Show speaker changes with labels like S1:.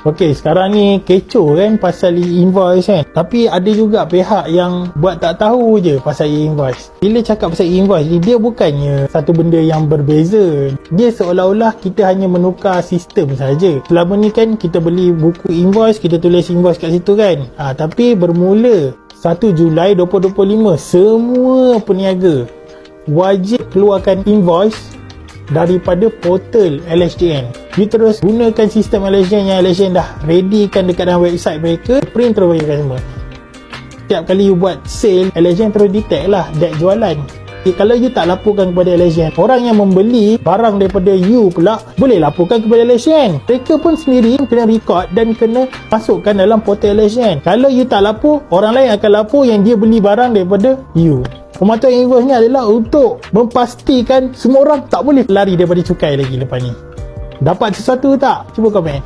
S1: Okey, sekarang ni kecoh kan pasal e-invoice kan. Tapi ada juga pihak yang buat tak tahu je pasal e-invoice. Bila cakap pasal e-invoice ni, dia bukannya satu benda yang berbeza. Dia seolah-olah kita hanya menukar sistem saja. Selama ni kan kita beli buku invoice, kita tulis invoice kat situ kan. Tapi bermula 1 Julai 2025, semua peniaga wajib keluarkan invoice daripada portal LHDN. You terus gunakan sistem LHDN yang LHDN dah readykan dekat dalam website mereka, print terus bagi customer. Setiap kali you buat sale, LHDN terus detect lah that jualan. Kalau you tak laporkan kepada LHDN, orang yang membeli barang daripada you pula boleh laporkan kepada LHDN. Mereka pun sendiri kena record dan kena masukkan dalam portal LHDN. Kalau you tak lapor, orang lain akan lapor yang dia beli barang daripada you. Pematuhan invoice ni adalah untuk memastikan semua orang tak boleh lari daripada cukai lagi lepas ni. Dapat sesuatu tak? Cuba komen.